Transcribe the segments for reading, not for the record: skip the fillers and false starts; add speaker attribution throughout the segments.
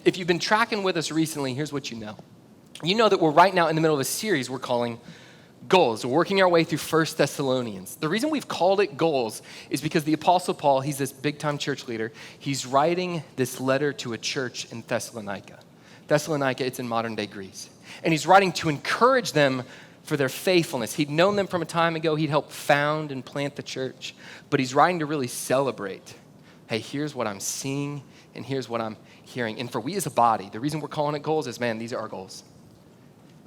Speaker 1: if you've been tracking with us recently, here's what you know. You know that we're right now in the middle of a series we're calling Goals. We're working our way through 1 Thessalonians. The reason we've called it Goals is because the Apostle Paul, he's this big-time church leader, he's writing this letter to a church in Thessalonica. Thessalonica, it's in modern-day Greece. And he's writing to encourage them for their faithfulness. He'd known them from a time ago. He'd helped found and plant the church. But he's writing to really celebrate. Hey, here's what I'm seeing, and here's what I'm hearing. And for we as a body, the reason we're calling it Goals is, man, these are our goals.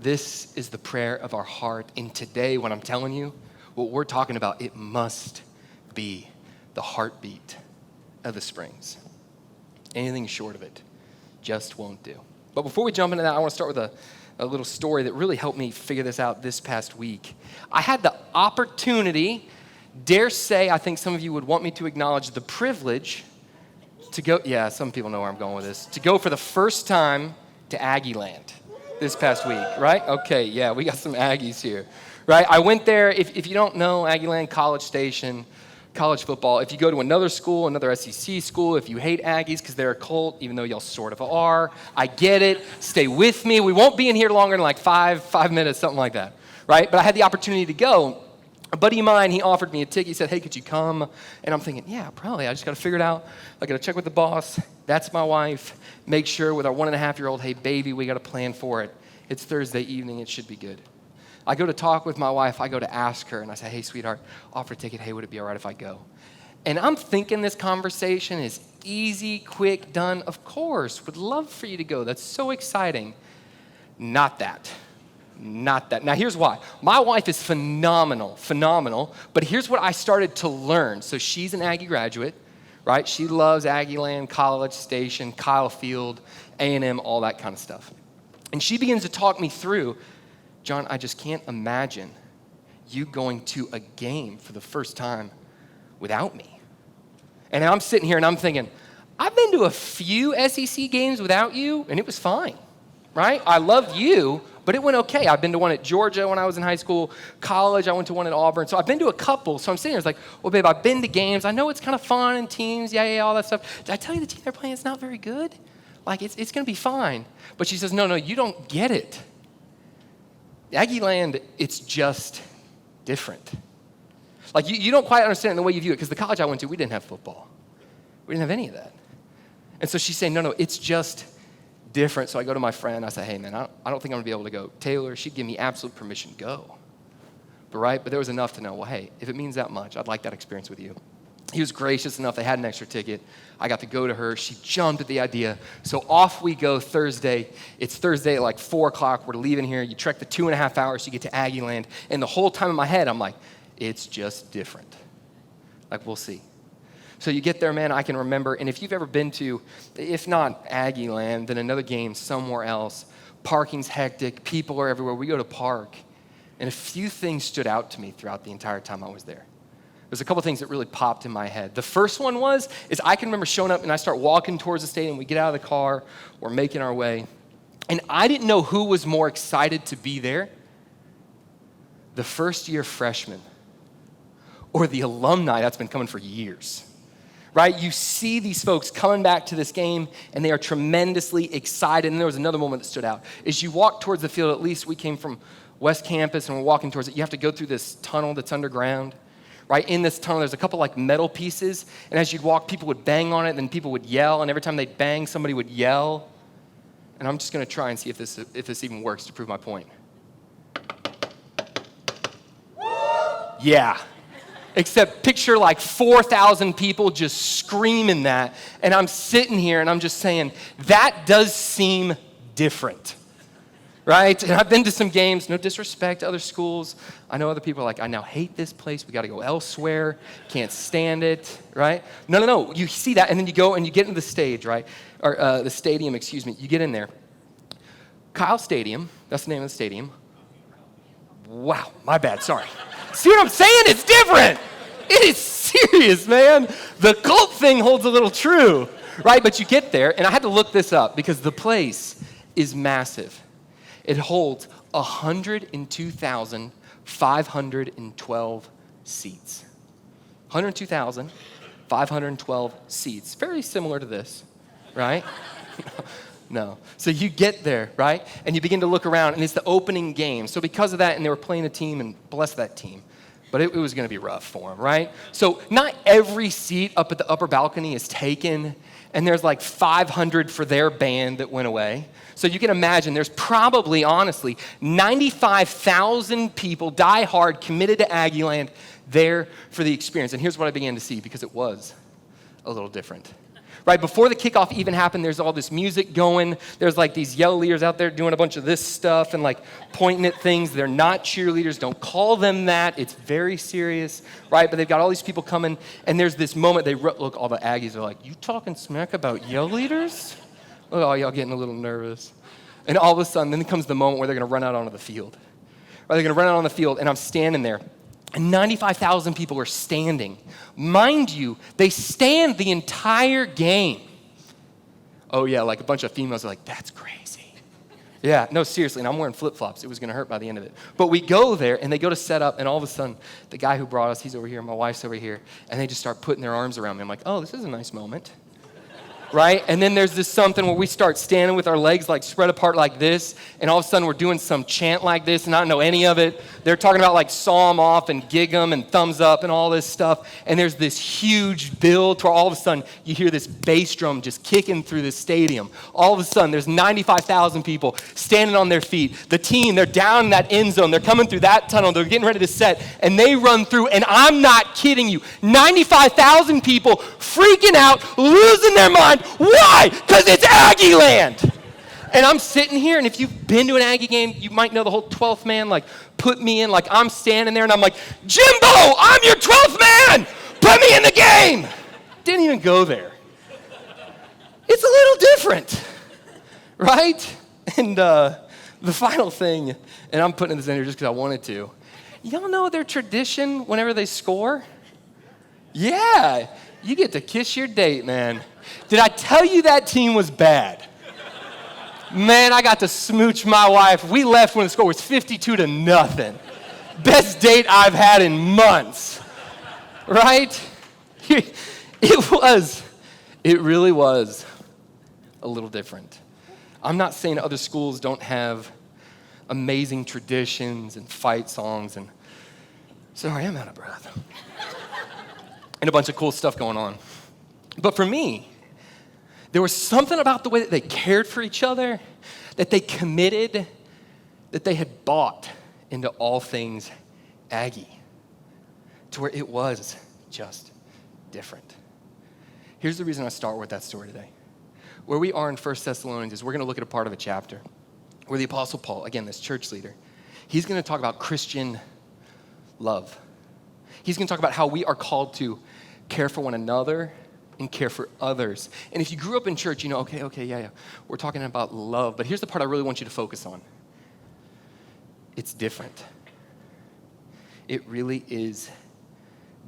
Speaker 1: This is the prayer of our heart. And today, when I'm telling you, what we're talking about, it must be the heartbeat of the Springs. Anything short of it just won't do. But before we jump into that, I want to start with a little story that really helped me figure this out this past week. I had the opportunity, dare say, I think some of you would want me to acknowledge the privilege to go, yeah, some people know where I'm going with this, to go for the first time to Aggie Land this past week, right? Okay, yeah, we got some Aggies here, right? I went there, if you don't know, Aggie Land, College Station, college football. If you go to another school, another SEC school, if you hate Aggies because they're a cult, even though y'all sort of are, I get it. Stay with me. We won't be in here longer than like five minutes, something like that, right? But I had the opportunity to go. A buddy of mine, he offered me a ticket. He said, hey, could you come? And I'm thinking, yeah, probably. I just got to figure it out. I got to check with the boss. That's my wife. Make sure with our 1.5-year-old, hey, baby, we got a plan for it. It's Thursday evening. It should be good. I go to talk with my wife. I go to ask her, and I say, hey, sweetheart, offer a ticket. Hey, would it be all right if I go? And I'm thinking this conversation is easy, quick, done. Of course, would love for you to go. That's so exciting. Not that. Now, here's why. My wife is phenomenal, but here's what I started to learn. So she's an Aggie graduate, right? She loves Aggie Land, College Station, Kyle Field, A&M, all that kind of stuff. And she begins to talk me through, John, I just can't imagine you going to a game for the first time without me. And I'm sitting here and I'm thinking, I've been to a few SEC games without you, and it was fine, right? I love you, but it went okay. I've been to one at Georgia when I was in high school. College, I went to one at Auburn. So I've been to a couple. So I'm sitting here, it's like, well, babe, I've been to games. I know it's kind of fun and teams, yeah, all that stuff. Did I tell you the team they're playing is not very good? Like, it's going to be fine. But she says, no, you don't get it. Aggie Land, it's just different. Like, you don't quite understand it the way you view it, because the college I went to, we didn't have football. We didn't have any of that. And so she's saying, no, it's just different. So I go to my friend, I say, hey, man, I don't think I'm going to be able to go. Taylor, she'd give me absolute permission to go. But there was enough to know, well, hey, if it means that much, I'd like that experience with you. He was gracious enough. They had an extra ticket. I got to go to her. She jumped at the idea. So off we go Thursday. It's Thursday at like 4 o'clock. We're leaving here. You trek the 2.5 hours. You get to Aggie Land. And the whole time in my head, I'm like, it's just different. Like, we'll see. So you get there, man, I can remember. And if you've ever been to, if not Aggie Land, then another game somewhere else, parking's hectic. People are everywhere. We go to park. And a few things stood out to me throughout the entire time I was there. There's a couple things that really popped in my head. The first one is I can remember showing up and I start walking towards the stadium. We get out of the car. We're making our way. And I didn't know who was more excited to be there, the first-year freshman or the alumni that's been coming for years, right? You see these folks coming back to this game, and they are tremendously excited. And there was another moment that stood out. As you walk towards the field, at least we came from West Campus, and we're walking towards it. You have to go through this tunnel that's underground. Right, in this tunnel, there's a couple like metal pieces, and as you'd walk, people would bang on it, and then people would yell, and every time they'd bang, somebody would yell. And I'm just going to try and see if this even works to prove my point. Yeah. Except picture like 4,000 people just screaming that, and I'm sitting here, and I'm just saying, that does seem different. Right? And I've been to some games, no disrespect to other schools. I know other people are like, I now hate this place. We got to go elsewhere. Can't stand it, right? No. You see that, and then you go and you get into the stage, right? Or the stadium, excuse me. You get in there. Kyle Stadium, that's the name of the stadium. Wow, my bad, sorry. See what I'm saying? It's different. It is serious, man. The cult thing holds a little true, right? But you get there, and I had to look this up because the place is massive. It holds 102,512 seats. 102,512 seats. Very similar to this, right? No. So you get there, right? And you begin to look around, and it's the opening game. So because of that, and they were playing a team, and bless that team. But it was going to be rough for them, right? So not every seat up at the upper balcony is taken, and there's like 500 for their band that went away. So you can imagine there's probably, honestly, 95,000 people, die hard, committed to Aggie Land, there for the experience. And here's what I began to see, because it was a little different. Right, before the kickoff even happened, there's all this music going. There's like these yell leaders out there doing a bunch of this stuff and like pointing at things. They're not cheerleaders. Don't call them that. It's very serious, right? But they've got all these people coming, and there's this moment. Look, all the Aggies are like, you talking smack about yell leaders? Look, all y'all getting a little nervous. And all of a sudden, then comes the moment where they're going to run out onto the field. Right, they're going to run out on the field, and I'm standing there. And 95,000 people are standing. Mind you, they stand the entire game. Oh yeah, like a bunch of females are like, that's crazy. Yeah, no, seriously, and I'm wearing flip-flops. It was gonna hurt by the end of it. But we go there, and they go to set up, and all of a sudden, the guy who brought us, he's over here, my wife's over here, and they just start putting their arms around me. I'm like, oh, this is a nice moment. Right? And then there's this something where we start standing with our legs like spread apart like this, and all of a sudden we're doing some chant like this, and I don't know any of it. They're talking about like psalm off and gig 'em and thumbs up and all this stuff, and there's this huge build to where all of a sudden you hear this bass drum just kicking through the stadium. All of a sudden there's 95,000 people standing on their feet. The team, they're down in that end zone. They're coming through that tunnel. They're getting ready to set, and they run through, and I'm not kidding you, 95,000 people freaking out, losing their mind. Why? Because it's Aggie Land. And I'm sitting here, and if you've been to an Aggie game, you might know the whole 12th man, like, put me in, like, I'm standing there, and I'm like, Jimbo, I'm your 12th man. Put me in the game. Didn't even go there. It's a little different, right? And the final thing, and I'm putting this in here just because I wanted to, y'all know their tradition whenever they score? Yeah, you get to kiss your date, man. Did I tell you that team was bad? Man, I got to smooch my wife. We left when the score was 52-0. Best date I've had in months, right? It really was a little different. I'm not saying other schools don't have amazing traditions and fight songs, and sorry, I'm out of breath. And a bunch of cool stuff going on. But for me, there was something about the way that they cared for each other, that they committed, that they had bought into all things Aggie, to where it was just different. Here's the reason I start with that story today. Where we are in 1 Thessalonians is we're going to look at a part of a chapter where the Apostle Paul, again, this church leader, he's going to talk about Christian love. He's going to talk about how we are called to care for one another and care for others. And if you grew up in church, you know, okay, yeah, we're talking about love. But here's the part I really want you to focus on. It's different. It really is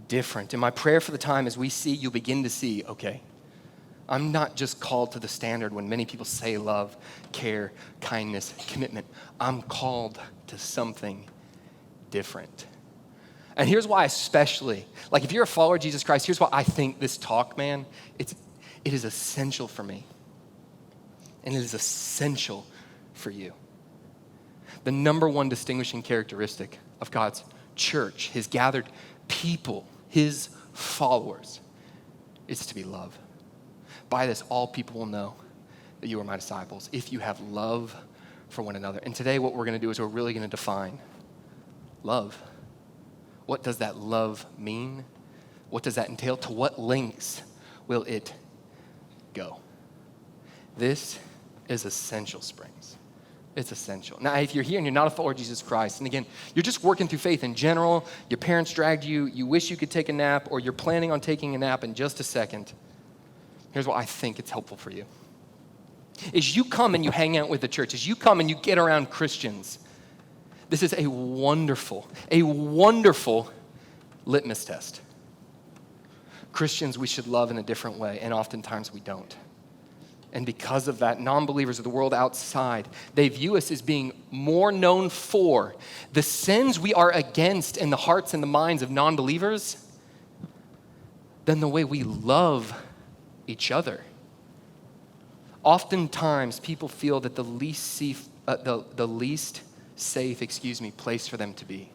Speaker 1: different. And my prayer for the time is you'll begin to see, okay, I'm not just called to the standard when many people say love, care, kindness, commitment. I'm called to something different. And here's why especially, like if you're a follower of Jesus Christ, here's why I think this talk, man, it is essential for me. And it is essential for you. The number one distinguishing characteristic of God's church, his gathered people, his followers, is to be love. By this, all people will know that you are my disciples, if you have love for one another. And today what we're going to do is we're really going to define love. What does that love mean? What does that entail? To what lengths will it go? This is essential, Springs. It's essential. Now, if you're here and you're not a follower of Jesus Christ, and again, you're just working through faith in general, your parents dragged you, you wish you could take a nap, or you're planning on taking a nap in just a second, here's why I think it's helpful for you. As you come and you hang out with the church, as you come and you get around Christians, this is a wonderful litmus test. Christians we should love in a different way, and oftentimes we don't. And because of that, non-believers of the world outside, they view us as being more known for the sins we are against in the hearts and the minds of non-believers than the way we love each other. Oftentimes, people feel that the least safe, place for them to be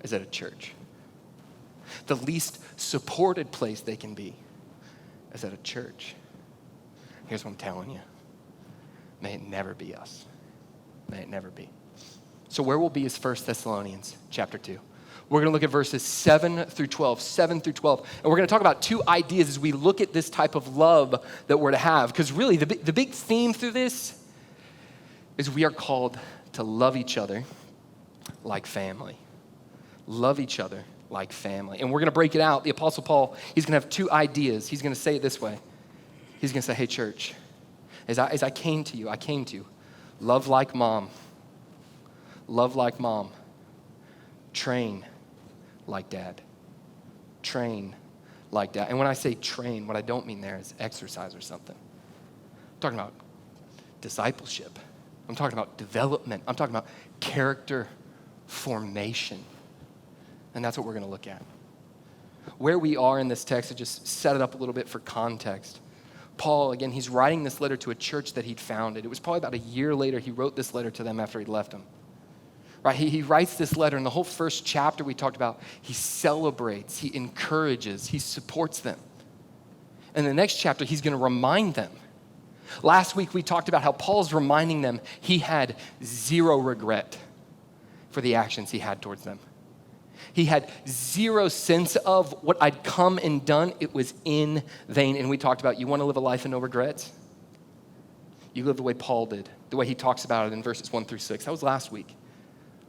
Speaker 1: is at a church. The least supported place they can be is at a church. Here's what I'm telling you. May it never be us. May it never be. So where we'll be is 1 Thessalonians chapter 2. We're going to look at verses 7 through 12, and we're going to talk about two ideas as we look at this type of love that we're to have. Because really, the big theme through this is we are called to love each other like family. Love each other like family. And we're going to break it out. The Apostle Paul, he's going to have two ideas. He's going to say it this way. He's going to say, hey, church, as I came to you, love like mom. Love like mom. Train like dad. Train like dad. And when I say train, what I don't mean there is exercise or something. I'm talking about discipleship. I'm talking about development. I'm talking about character formation. And that's what we're going to look at. Where we are in this text, to just set it up a little bit for context. Paul, again, he's writing this letter to a church that he'd founded. It was probably about a year later he wrote this letter to them after he'd left them. Right? He writes this letter, and the whole first chapter we talked about, he celebrates, he encourages, he supports them. And the next chapter, he's going to remind them. Last week we talked about how Paul's reminding them he had zero regret for the actions he had towards them. He had zero sense of what I'd come and done. It was in vain. And we talked about, you want to live a life of no regrets? You live the way Paul did, the way he talks about it in verses 1 through 6. That was last week,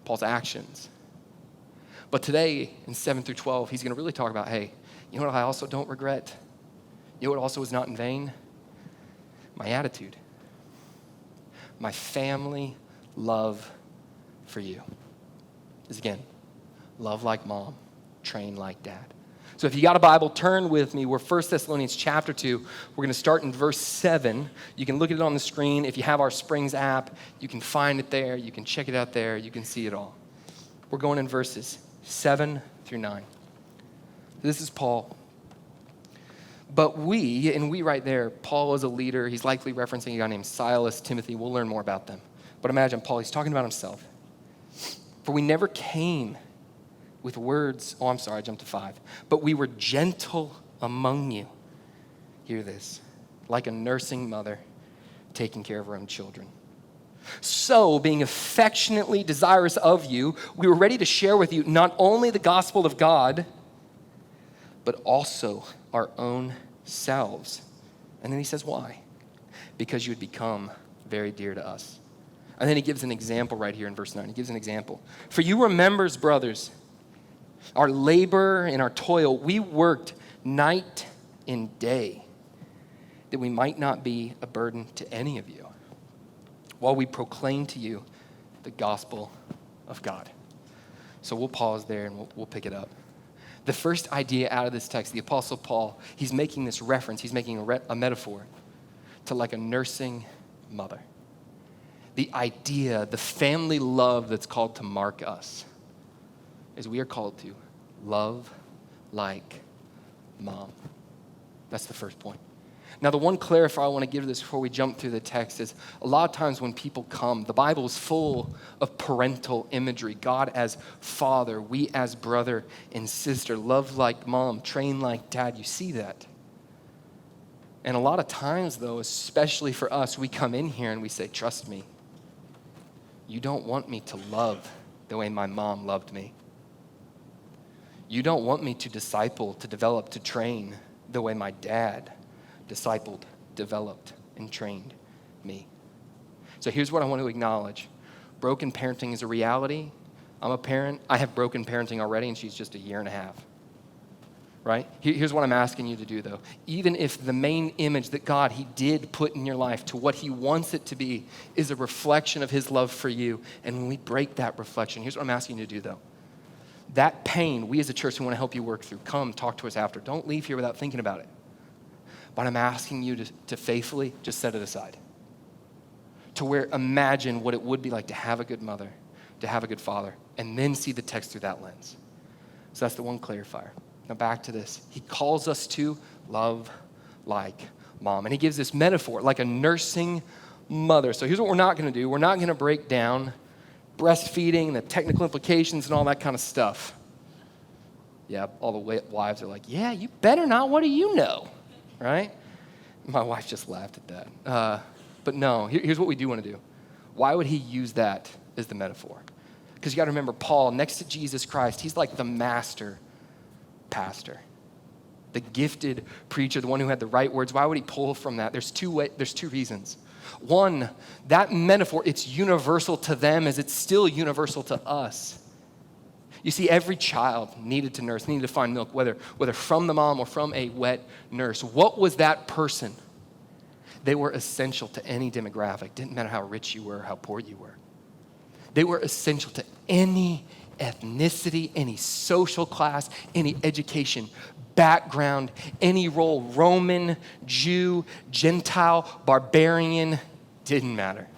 Speaker 1: Paul's actions. But today, in 7 through 12, he's going to really talk about, hey, you know what I also don't regret? You know what also is not in vain? My attitude. My family love for you is, again, love like mom, train like dad. So if you got a Bible, turn with me. We're 1 Thessalonians chapter 2. We're going to start in verse 7. You can look at it on the screen. If you have our Springs app, you can find it there. You can check it out there. You can see it all. We're going in verses 7 through 9. This is Paul. But we right there, Paul is a leader. He's likely referencing a guy named Silas, Timothy. We'll learn more about them. But imagine Paul, he's talking about himself. For we never came with words, I jumped to 5. But we were gentle among you. Hear this. Like a nursing mother taking care of her own children. So, being affectionately desirous of you, we were ready to share with you not only the gospel of God, but also our own selves. And then he says, why? Because you would become very dear to us. And then he gives an example right here in verse 9. He gives an example. For you remembers, brothers, our labor and our toil, we worked night and day that we might not be a burden to any of you while we proclaim to you the gospel of God. So we'll pause there and we'll pick it up. The first idea out of this text, the Apostle Paul, he's making this reference, he's making a metaphor to like a nursing mother. The idea, the family love that's called to mark us is we are called to love like mom. That's the first point. Now, the one clarifier I want to give to this before we jump through the text is a lot of times when people come, the Bible is full of parental imagery. God as father, we as brother and sister, love like mom, train like dad. You see that. And a lot of times, though, especially for us, we come in here and we say, trust me, you don't want me to love the way my mom loved me. You don't want me to disciple, to develop, to train the way my dad discipled, developed, and trained me. So here's what I want to acknowledge. Broken parenting is a reality. I'm a parent. I have broken parenting already, and she's just a year and a half. Right? Here's what I'm asking you to do, though. Even if the main image that God, he did put in your life to what he wants it to be is a reflection of his love for you, and when we break that reflection, here's what I'm asking you to do, though. That pain, we as a church, we want to help you work through. Come, talk to us after. Don't leave here without thinking about it. But I'm asking you to faithfully just set it aside. To where imagine what it would be like to have a good mother, to have a good father, and then see the text through that lens. So that's the one clarifier. Now back to this. He calls us to love like mom. And he gives this metaphor, like a nursing mother. So here's what we're not going to do. We're not going to break down breastfeeding, the technical implications, and all that kind of stuff. Yeah, all the wives are like, yeah, you better not. What do you know? Right? My wife just laughed at that. But no, here's what we do want to do. Why would he use that as the metaphor? Because you got to remember, Paul, next to Jesus Christ, he's like the master pastor, the gifted preacher, the one who had the right words. Why would he pull from that? There's two reasons. One, that metaphor, it's universal to them as it's still universal to us. You see, every child needed to nurse, needed to find milk, whether from the mom or from a wet nurse. What was that person? They were essential to any demographic. Didn't matter how rich you were, how poor you were. They were essential to any ethnicity, any social class, any education, background, any role. Roman, Jew, Gentile, barbarian, didn't matter.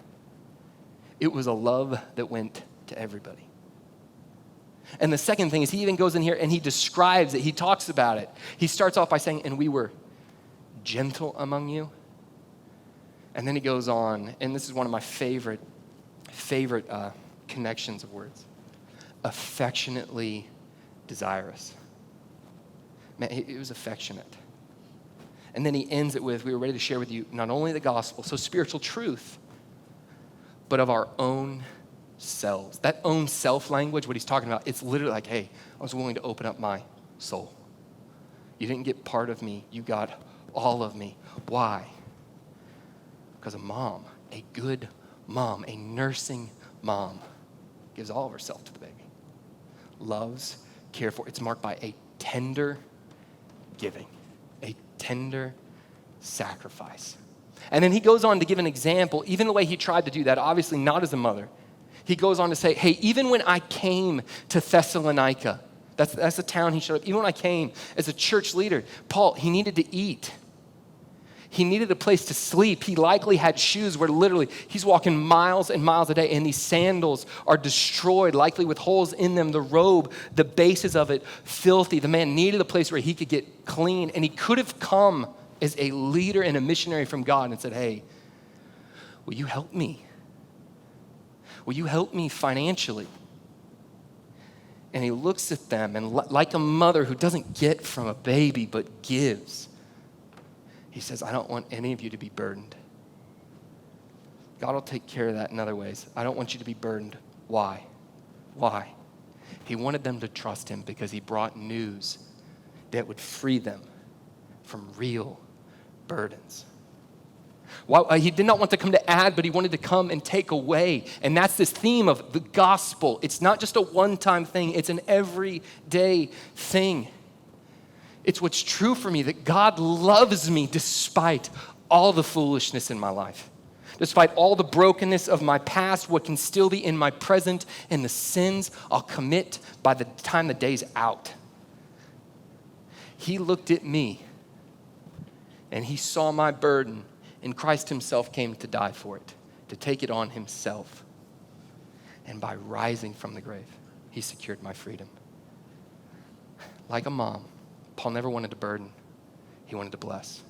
Speaker 1: It was a love that went to everybody. And the second thing is he even goes in here and he describes it. He talks about it. He starts off by saying, and we were gentle among you. And then he goes on, and this is one of my favorite connections of words. Affectionately desirous. Man, it was affectionate. And then he ends it with, we were ready to share with you not only the gospel, so spiritual truth, but of our own selves. That own self language, what he's talking about, it's literally like, hey, I was willing to open up my soul. You didn't get part of me, you got all of me. Why? Because a mom, a good mom, a nursing mom, gives all of herself to the baby. Loves, cares for. It's marked by a tender giving, a tender sacrifice. And then he goes on to give an example, even the way he tried to do that, obviously not as a mother. He goes on to say, hey, even when I came to Thessalonica, that's the town he showed up, even when I came as a church leader, Paul, he needed to eat. He needed a place to sleep. He likely had shoes where literally he's walking miles and miles a day, and these sandals are destroyed, likely with holes in them. The robe, the bases of it, filthy. The man needed a place where he could get clean, and he could have come as a leader and a missionary from God and said, hey, will you help me? Will you help me financially? And he looks at them, and like a mother who doesn't get from a baby but gives, he says, I don't want any of you to be burdened. God will take care of that in other ways. I don't want you to be burdened. Why? Why? He wanted them to trust him because he brought news that would free them from real burdens. He did not want to come to add, but he wanted to come and take away. And that's this theme of the gospel. It's not just a one-time thing. It's an everyday thing. It's what's true for me, that God loves me despite all the foolishness in my life, despite all the brokenness of my past, what can still be in my present, and the sins I'll commit by the time the day's out. He looked at me, and he saw my burden, and Christ himself came to die for it, to take it on himself. And by rising from the grave, he secured my freedom. Like a mom, Paul never wanted to burden. He wanted to bless.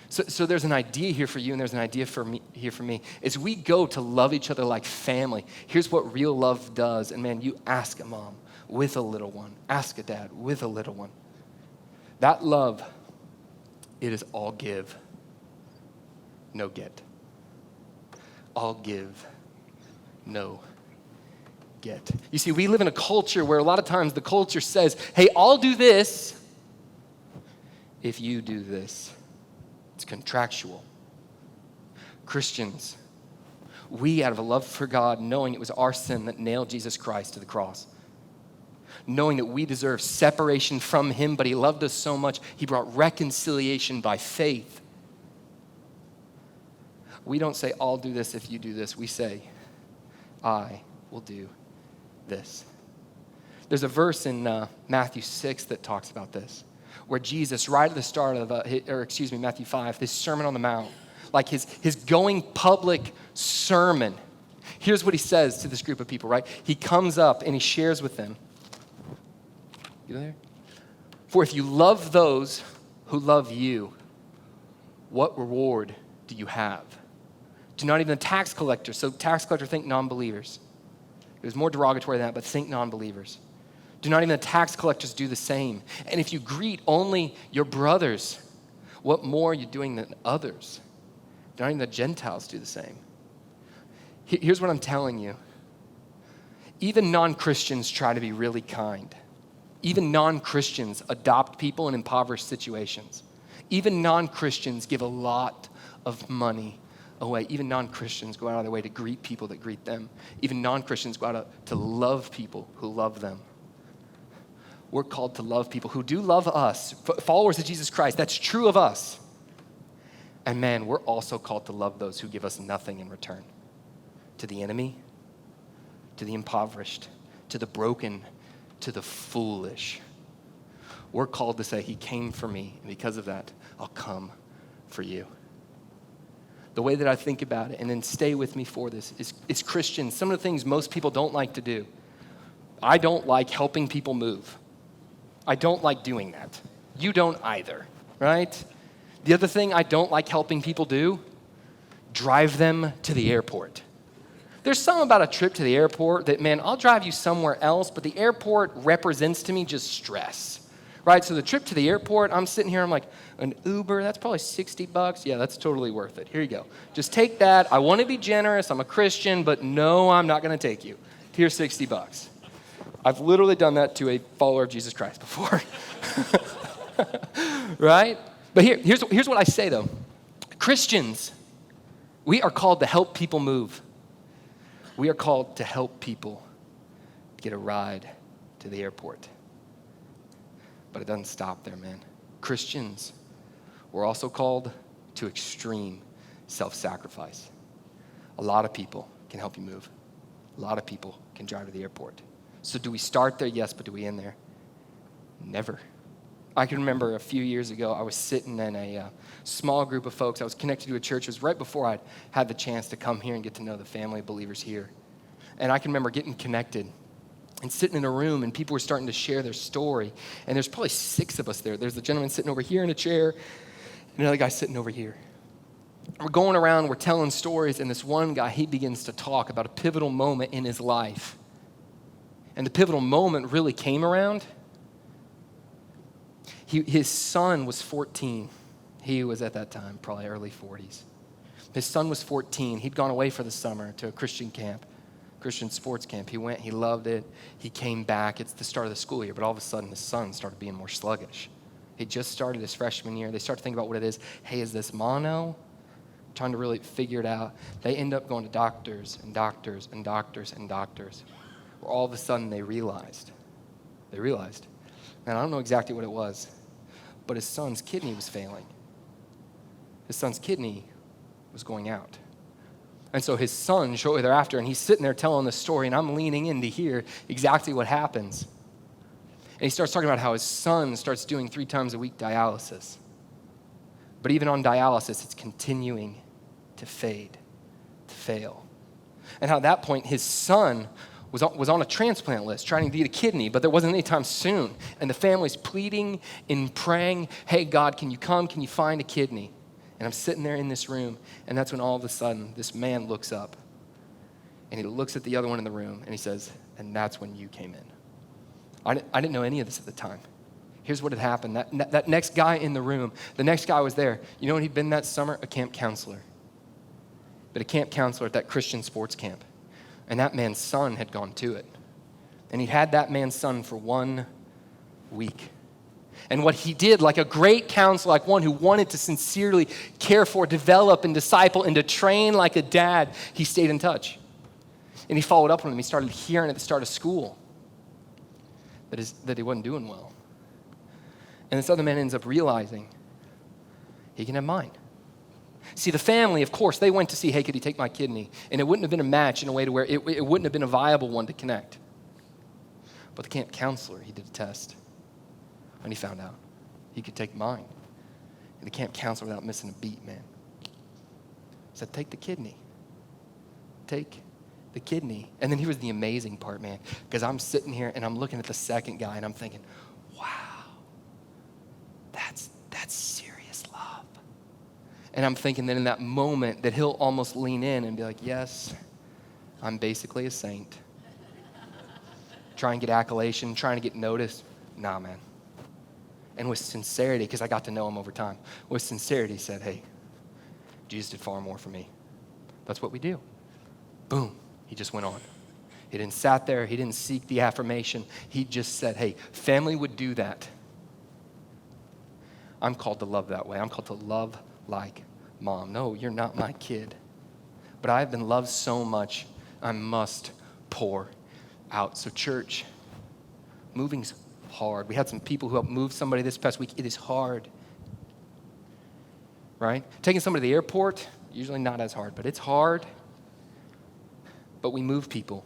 Speaker 1: So there's an idea here for you, and there's an idea here for me. As we go to love each other like family, here's what real love does. And man, you ask a mom with a little one. Ask a dad with a little one. That love, it is all give, no get. All give, no get. You see, we live in a culture where a lot of times the culture says, hey, I'll do this if you do this. It's contractual. Christians, we out of a love for God, knowing it was our sin that nailed Jesus Christ to the cross, knowing that we deserve separation from him, but he loved us so much, he brought reconciliation by faith. We don't say, I'll do this if you do this. We say, I will do this. There's a verse in Matthew 6 that talks about this, where Jesus, right at the start of, Matthew 5, this Sermon on the Mount, like his going public sermon, here's what he says to this group of people, right? He comes up and he shares with them. You there? For if you love those who love you, what reward do you have? Do not even the tax collector. So tax collector, think non-believers. It was more derogatory than that, but think non-believers. Do not even the tax collectors do the same? And if you greet only your brothers, what more are you doing than others? Do not even the Gentiles do the same? Here's what I'm telling you. Even non-Christians try to be really kind. Even non-Christians adopt people in impoverished situations. Even non-Christians give a lot of money away. Even non-Christians go out of their way to greet people that greet them. Even non-Christians go out to love people who love them. We're called to love people who do love us, followers of Jesus Christ. That's true of us. And man, we're also called to love those who give us nothing in return. To the enemy, to the impoverished, to the broken, to the foolish. We're called to say, he came for me, and because of that, I'll come for you. The way that I think about it, and then stay with me for this, is Christians. Some of the things most people don't like to do. I don't like helping people move. I don't like doing that. You don't either, right? The other thing I don't like helping people do, drive them to the airport. There's something about a trip to the airport that, man, I'll drive you somewhere else, but the airport represents to me just stress, right? So the trip to the airport, I'm sitting here, I'm like, an Uber, that's probably $60. Yeah, that's totally worth it. Here you go. Just take that. I want to be generous. I'm a Christian, but no, I'm not going to take you. Here's $60. I've literally done that to a follower of Jesus Christ before, right? But here's what I say, though. Christians, we are called to help people move. We are called to help people get a ride to the airport. But it doesn't stop there, man. Christians, we're also called to extreme self-sacrifice. A lot of people can help you move. A lot of people can drive to the airport. So do we start there? Yes, but do we end there? Never. I can remember a few years ago, I was sitting in a small group of folks. I was connected to a church. It was right before I'd had the chance to come here and get to know the family of believers here. And I can remember getting connected and sitting in a room, and people were starting to share their story. And there's probably 6 of us there. There's a gentleman sitting over here in a chair, and another guy sitting over here. We're going around, we're telling stories, and this one guy, he begins to talk about a pivotal moment in his life. And the pivotal moment really came around. His son was 14. He was at that time, probably early 40s. His son was 14. He'd gone away for the summer to a Christian camp, Christian sports camp. He went, he loved it. He came back. It's the start of the school year, but all of a sudden his son started being more sluggish. He just started his freshman year. They start to think about what it is. Hey, is this mono? Trying to really figure it out. They end up going to doctors and doctors and doctors and doctors, where all of a sudden they realized, and I don't know exactly what it was, but his son's kidney was failing. His son's kidney was going out. And so his son, shortly thereafter, and he's sitting there telling the story, and I'm leaning in to hear exactly what happens. And he starts talking about how his son starts doing 3 times a week dialysis. But even on dialysis, it's continuing to fade, to fail. And how at that point, his son was on a transplant list trying to get a kidney, but there wasn't any time soon. And the family's pleading and praying, hey, God, can you come? Can you find a kidney? And I'm sitting there in this room, and that's when all of a sudden this man looks up, and he looks at the other one in the room, and he says, and that's when you came in. I didn't know any of this at the time. Here's what had happened. That next guy in the room, the next guy was there. You know what he'd been that summer? A camp counselor. But a camp counselor at that Christian sports camp. And that man's son had gone to it. And he had that man's son for 1 week. And what he did, like a great counselor, like one who wanted to sincerely care for, develop, and disciple, and to train like a dad, he stayed in touch. And he followed up on him. He started hearing at the start of school that he wasn't doing well. And this other man ends up realizing he can have mine. See, the family, of course, they went to see, hey, could he take my kidney? And it wouldn't have been a match in a way to where it wouldn't have been a viable one to connect. But the camp counselor, he did a test. And he found out he could take mine. And the camp counselor, without missing a beat, man, said, take the kidney. Take the kidney. And then here's the amazing part, man, because I'm sitting here and I'm looking at the second guy and I'm thinking, wow, that's serious love. And I'm thinking that in that moment that he'll almost lean in and be like, yes, I'm basically a saint. Try and get accolation, trying to get noticed. Nah, man. And with sincerity, because I got to know him over time, with sincerity he said, hey, Jesus did far more for me. That's what we do. Boom, he just went on. He didn't sat there, he didn't seek the affirmation. He just said, hey, family would do that. I'm called to love that way. I'm called to love like mom. No, you're not my kid. But I've been loved so much, I must pour out. So church, moving's hard. We had some people who helped move somebody this past week. It is hard, right? Taking somebody to the airport, usually not as hard, but it's hard. But we move people.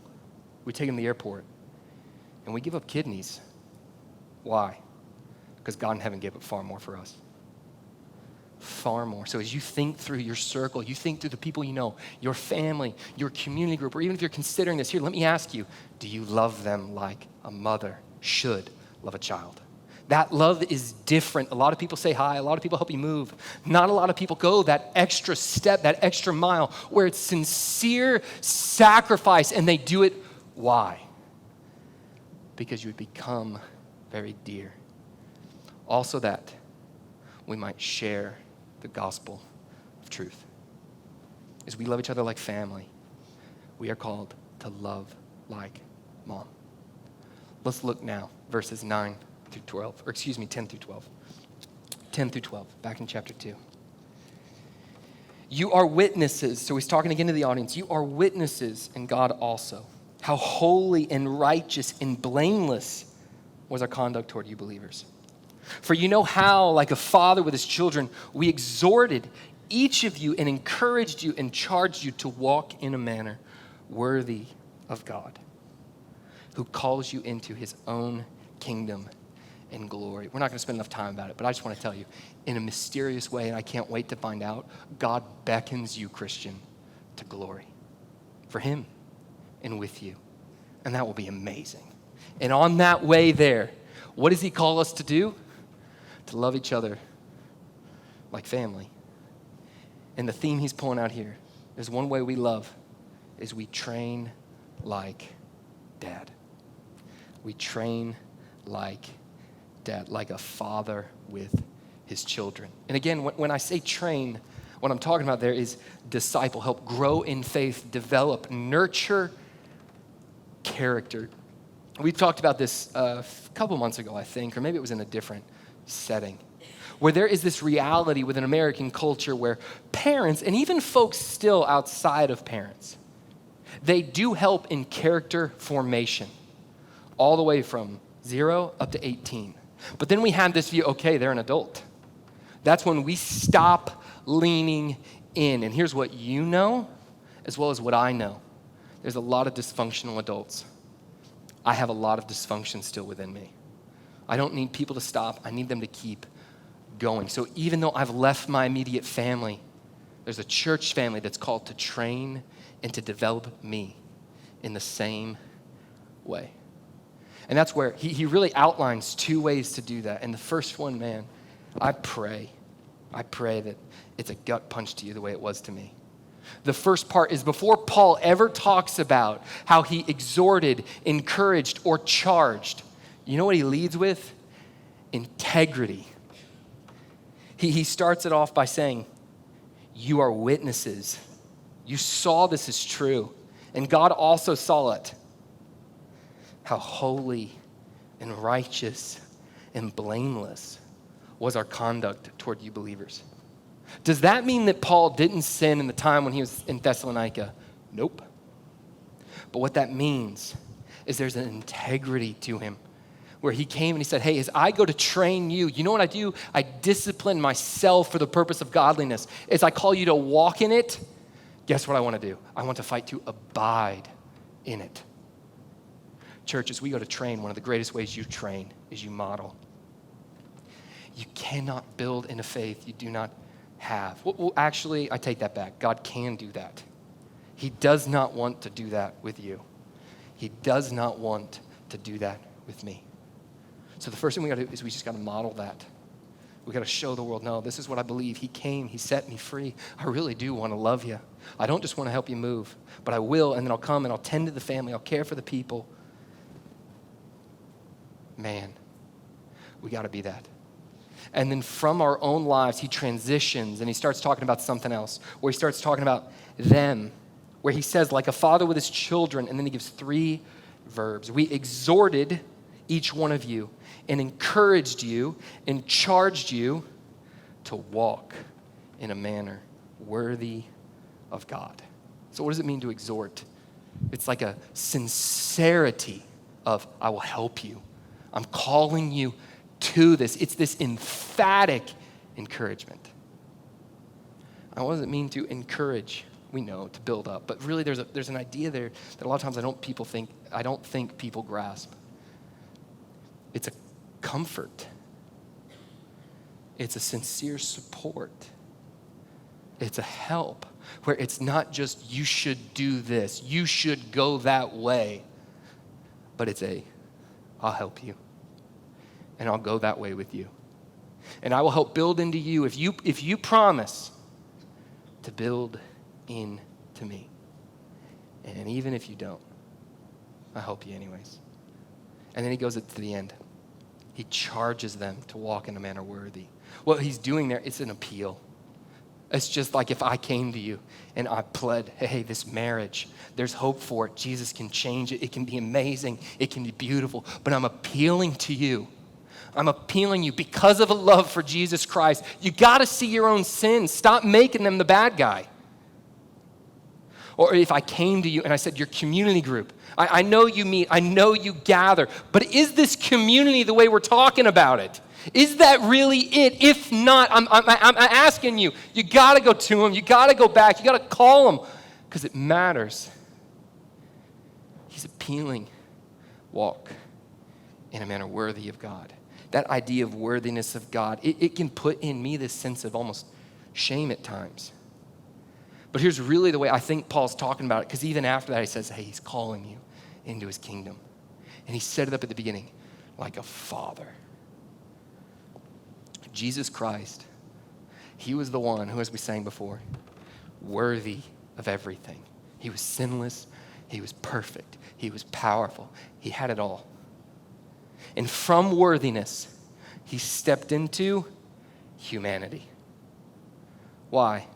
Speaker 1: We take them to the airport, and we give up kidneys. Why? Because God in heaven gave up far more for us. Far more. So as you think through your circle, you think through the people you know, your family, your community group, or even if you're considering this, here, let me ask you, do you love them like a mother should love a child? That love is different. A lot of people say hi. A lot of people help you move. Not a lot of people go that extra step, that extra mile, where it's sincere sacrifice, and they do it. Why? Because you become very dear. Also that we might share the gospel of truth. As we love each other like family, we are called to love like mom. Let's look now, verses 9 through 12, or 10 through 12. 10 through 12, back in chapter 2. You are witnesses, so he's talking again to the audience. You are witnesses, and God also, how holy and righteous and blameless was our conduct toward you believers. For you know how, like a father with his children, we exhorted each of you and encouraged you and charged you to walk in a manner worthy of God, who calls you into his own kingdom and glory. We're not going to spend enough time about it, but I just want to tell you, in a mysterious way, and I can't wait to find out, God beckons you, Christian, to glory for him and with you. And that will be amazing. And on that way there, what does he call us to do? To love each other like family. And the theme he's pulling out here is one way we love is we train like dad. We train like dad, like a father with his children. And again, when I say train, what I'm talking about there is disciple, help grow in faith, develop, nurture character. We talked about this a couple months ago, I think, or maybe it was in a different setting, where there is this reality within American culture where parents, and even folks still outside of parents, they do help in character formation, all the way from 0 up to 18. But then we have this view, okay, they're an adult. That's when we stop leaning in. And here's what you know, as well as what I know. There's a lot of dysfunctional adults. I have a lot of dysfunction still within me. I don't need people to stop. I need them to keep going. So even though I've left my immediate family, there's a church family that's called to train and to develop me in the same way. And that's where he really outlines 2 ways to do that. And the first one, man, I pray that it's a gut punch to you the way it was to me. The first part is before Paul ever talks about how he exhorted, encouraged, or charged, you know what he leads with? Integrity. He starts it off by saying, you are witnesses. You saw this is true, and God also saw it. How holy and righteous and blameless was our conduct toward you believers. Does that mean that Paul didn't sin in the time when he was in Thessalonica? Nope. But what that means is there's an integrity to him where he came and he said, hey, as I go to train you, you know what I do? I discipline myself for the purpose of godliness. As I call you to walk in it, guess what I want to do? I want to fight to abide in it. Church, as we go to train, one of the greatest ways you train is you model. You cannot build in a faith you do not have. Well, actually, I take that back. God can do that. He does not want to do that with you. He does not want to do that with me. So the first thing we got to do is we just got to model that. We got to show the world, no, this is what I believe. He came, he set me free. I really do want to love you. I don't just want to help you move, but I will, and then I'll come and I'll tend to the family. I'll care for the people. Man, we got to be that. And then from our own lives, he transitions and he starts talking about something else, where he starts talking about them, where he says, like a father with his children, and then he gives 3 verbs. We exhorted each one of you and encouraged you and charged you to walk in a manner worthy of God. So what does it mean to exhort? It's like a sincerity of, I will help you. I'm calling you to this. It's this emphatic encouragement. Now, what does it mean to encourage? We know, to build up, but really there's an idea there that a lot of times I don't think people grasp. It's a comfort. It's a sincere support. It's a help, where it's not just you should do this, you should go that way, but it's I'll help you, and I'll go that way with you, and I will help build into you if you promise to build into me, and even if you don't, I'll help you anyways. And then he goes to the end. He charges them to walk in a manner worthy. What he's doing there, it's an appeal. It's just like if I came to you and I pled, hey, this marriage, there's hope for it. Jesus can change it. It can be amazing. It can be beautiful. But I'm appealing to you. I'm appealing you because of a love for Jesus Christ. You got to see your own sins. Stop making them the bad guy. Or if I came to you and I said, your community group, I know you meet, I know you gather, but is this community the way we're talking about it? Is that really it? If not, I'm asking you, you got to go to him. You got to go back. You got to call him because it matters. He's appealing. Walk in a manner worthy of God. That idea of worthiness of God, it can put in me this sense of almost shame at times. But here's really the way I think Paul's talking about it, because even after that he says, hey, he's calling you into his kingdom. And he set it up at the beginning like a father. Jesus Christ, he was the one who, as we sang before, worthy of everything. He was sinless. He was perfect. He was powerful. He had it all. And from worthiness, he stepped into humanity. Why?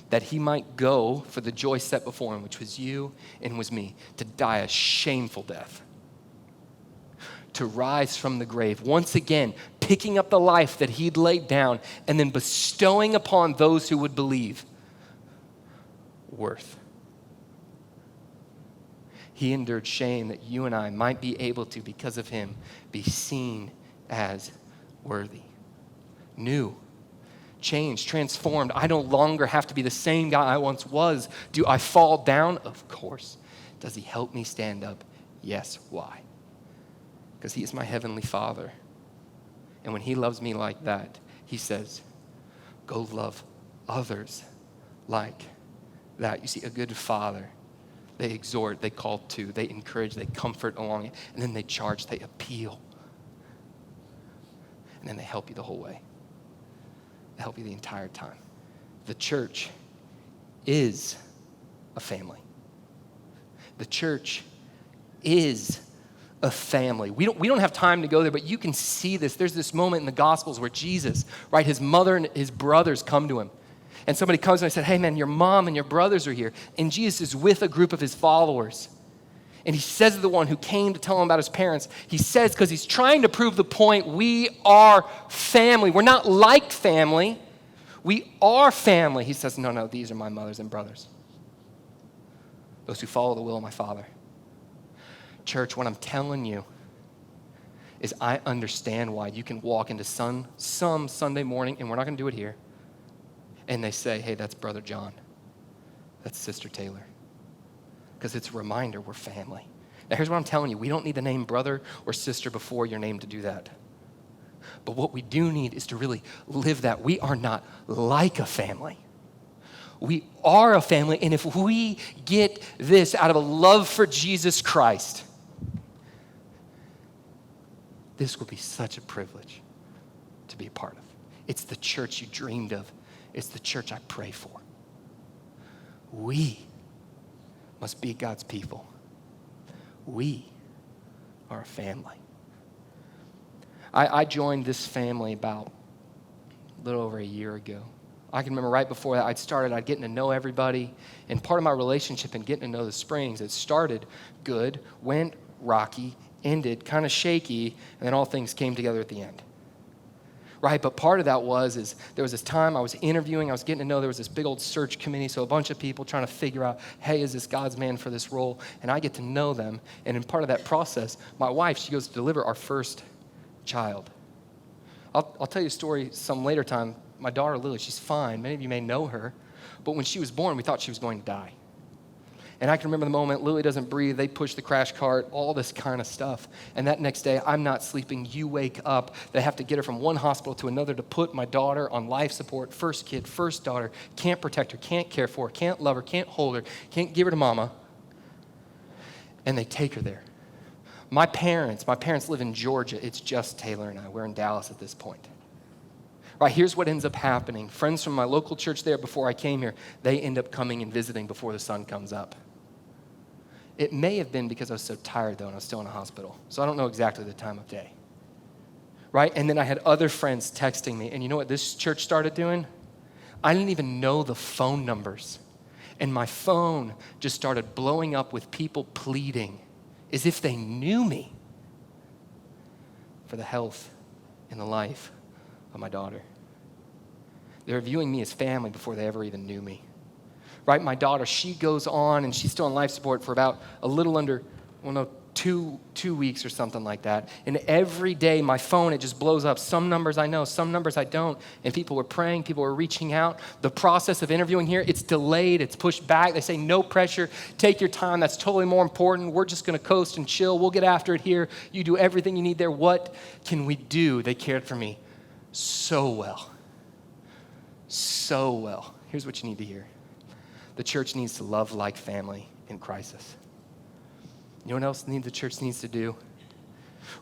Speaker 1: That he might go for the joy set before him, which was you and was me, to die a shameful death, to rise from the grave, once again, picking up the life that he'd laid down and then bestowing upon those who would believe worth. He endured shame that you and I might be able to, because of him, be seen as worthy. New, changed, transformed. I no longer have to be the same guy I once was. Do I fall down? Of course. Does he help me stand up? Yes. Why? Because he is my heavenly Father. And when he loves me like that, he says, go love others like that. You see, a good father, they exhort, they call to, they encourage, they comfort along it, and then they charge, they appeal. And then they help you the whole way. They help you the entire time. The church is a family. The church is a family. We don't have time to go there, but you can see this. There's this moment in the Gospels where Jesus, right, his mother and his brothers come to him. And somebody comes and I said, hey man, your mom and your brothers are here. And Jesus is with a group of his followers. And he says to the one who came to tell him about his parents, he says, because he's trying to prove the point, we are family. We're not like family. We are family. He says, no, these are my mothers and brothers. Those who follow the will of my Father. Church, what I'm telling you is I understand why you can walk into some Sunday morning, and we're not going to do it here, and they say, hey, that's Brother John. That's Sister Taylor. Because it's a reminder we're family. Now, here's what I'm telling you. We don't need the name brother or sister before your name to do that. But what we do need is to really live that. We are not like a family. We are a family, and if we get this out of a love for Jesus Christ, this will be such a privilege to be a part of. It's the church you dreamed of. It's the church I pray for. We must be God's people. We are a family. I joined this family about a little over a year ago. I can remember right before that I'd getting to know everybody. And part of my relationship and getting to know the Springs, it started good, went rocky, ended kind of shaky, and then all things came together at the end. Right, but part of that is there was this time I was interviewing, I was getting to know, there was this big old search committee, so a bunch of people trying to figure out, hey, is this God's man for this role? And I get to know them, and in part of that process, my wife, she goes to deliver our first child. I'll tell you a story some later time. My daughter, Lily, she's fine. Many of you may know her, but when she was born, we thought she was going to die. And I can remember the moment, Lily doesn't breathe, they push the crash cart, all this kind of stuff. And that next day, I'm not sleeping, you wake up. They have to get her from one hospital to another to put my daughter on life support, first kid, first daughter, can't protect her, can't care for her, can't love her, can't hold her, can't give her to mama. And they take her there. My parents live in Georgia. It's just Taylor and I. We're in Dallas at this point. Right, here's what ends up happening. Friends from my local church there before I came here, they end up coming and visiting before the sun comes up. It may have been because I was so tired, though, and I was still in a hospital. So I don't know exactly the time of day. Right? And then I had other friends texting me. And you know what this church started doing? I didn't even know the phone numbers. And my phone just started blowing up with people pleading as if they knew me for the health and the life of my daughter. They were viewing me as family before they ever even knew me. Right, my daughter, she goes on and she's still on life support for about a little under, two weeks or something like that. And every day my phone, it just blows up. Some numbers I know, some numbers I don't. And people were praying, people were reaching out. The process of interviewing here, it's delayed, it's pushed back. They say no pressure, take your time, that's totally more important. We're just gonna coast and chill, we'll get after it here. You do everything you need there. What can we do? They cared for me so well. So well. Here's what you need to hear. The church needs to love like family in crisis. You know what else the church needs to do?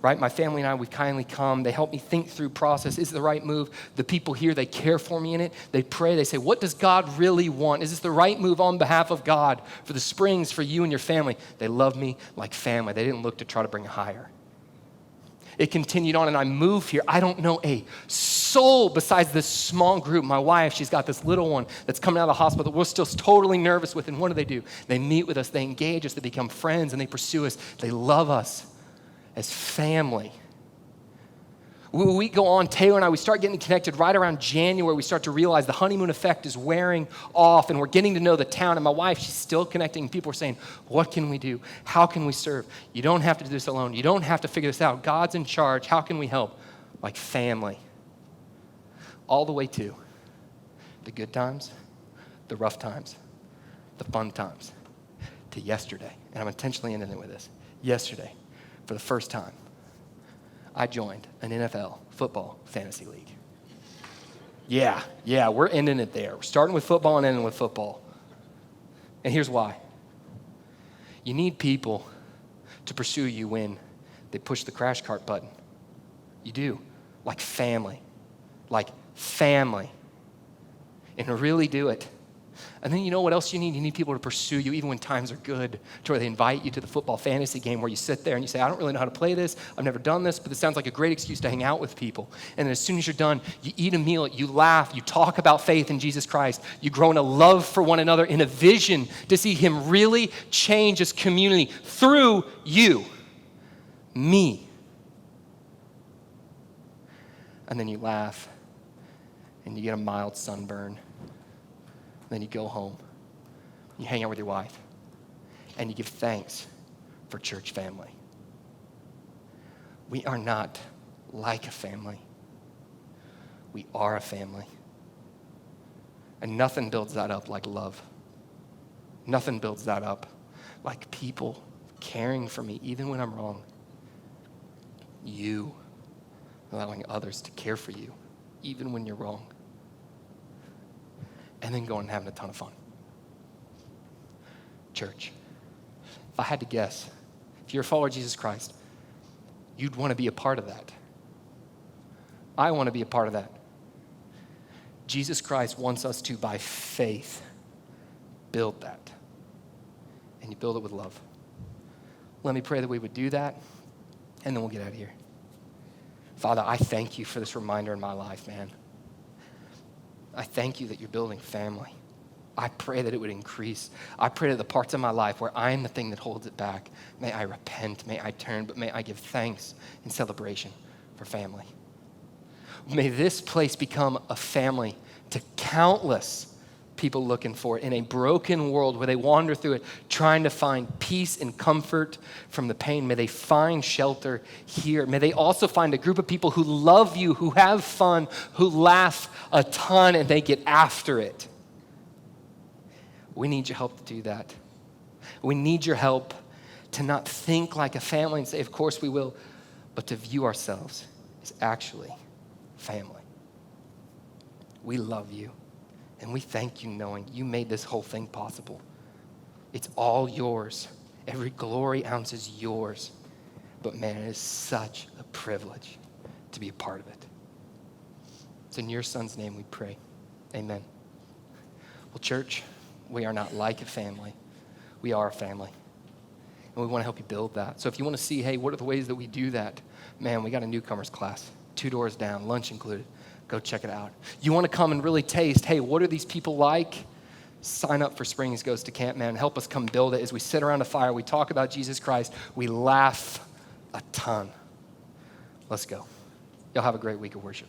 Speaker 1: Right? My family and I, we kindly come. They help me think through process. Is it the right move? The people here, they care for me in it. They pray. They say, what does God really want? Is this the right move on behalf of God for the Springs, for you and your family? They love me like family. They didn't look to try to bring higher. It continued on, and I moved here. I don't know a soul besides this small group. My wife, she's got this little one that's coming out of the hospital that we're still totally nervous with. And what do? They meet with us, they engage us, they become friends, and they pursue us. They love us as family. We go on, Taylor and I, we start getting connected right around January. We start to realize the honeymoon effect is wearing off, and we're getting to know the town. And my wife, she's still connecting. People are saying, what can we do? How can we serve? You don't have to do this alone. You don't have to figure this out. God's in charge. How can we help? Like family. All the way to the good times, the rough times, the fun times, to yesterday. And I'm intentionally ending it with this. Yesterday, for the first time, I joined an NFL football fantasy league. Yeah, we're ending it there. We're starting with football and ending with football. And here's why. You need people to pursue you when they push the crash cart button. You do. Like family. And to really do it. And then you know what else you need? You need people to pursue you even when times are good, to where they invite you to the football fantasy game where you sit there and you say, I don't really know how to play this. I've never done this, but this sounds like a great excuse to hang out with people. And then as soon as you're done, you eat a meal, you laugh, you talk about faith in Jesus Christ. You grow in a love for one another, in a vision to see him really change his community through you, me. And then you laugh and you get a mild sunburn. Then you go home, you hang out with your wife, and you give thanks for church family. We are not like a family. We are a family. And nothing builds that up like love. Nothing builds that up like people caring for me even when I'm wrong. You allowing others to care for you even when you're wrong. And then going and having a ton of fun. Church, if I had to guess, if you're a follower of Jesus Christ, you'd want to be a part of that. I want to be a part of that. Jesus Christ wants us to, by faith, build that. And you build it with love. Let me pray that we would do that, and then we'll get out of here. Father, I thank you for this reminder in my life, man. I thank you that you're building family. I pray that it would increase. I pray that the parts of my life where I am the thing that holds it back, may I repent, may I turn, but may I give thanks and celebration for family. May this place become a family to countless people looking for it in a broken world where they wander through it, trying to find peace and comfort from the pain. May they find shelter here. May they also find a group of people who love you, who have fun, who laugh a ton, and they get after it. We need your help to do that. We need your help to not think like a family and say, of course we will, but to view ourselves as actually family. We love you, and we thank you knowing you made this whole thing possible. It's all yours. Every glory ounce is yours. But man, it is such a privilege to be a part of it. It's in your son's name we pray. Amen. Well, church, we are not like a family. We are a family. And we want to help you build that. So if you want to see, hey, what are the ways that we do that? Man, we got a newcomers class, 2 doors down, lunch included. Go check it out. You want to come and really taste, hey, what are these people like? Sign up for Springs Goes to Camp, man. Help us come build it. As we sit around a fire, we talk about Jesus Christ. We laugh a ton. Let's go. Y'all have a great week of worship.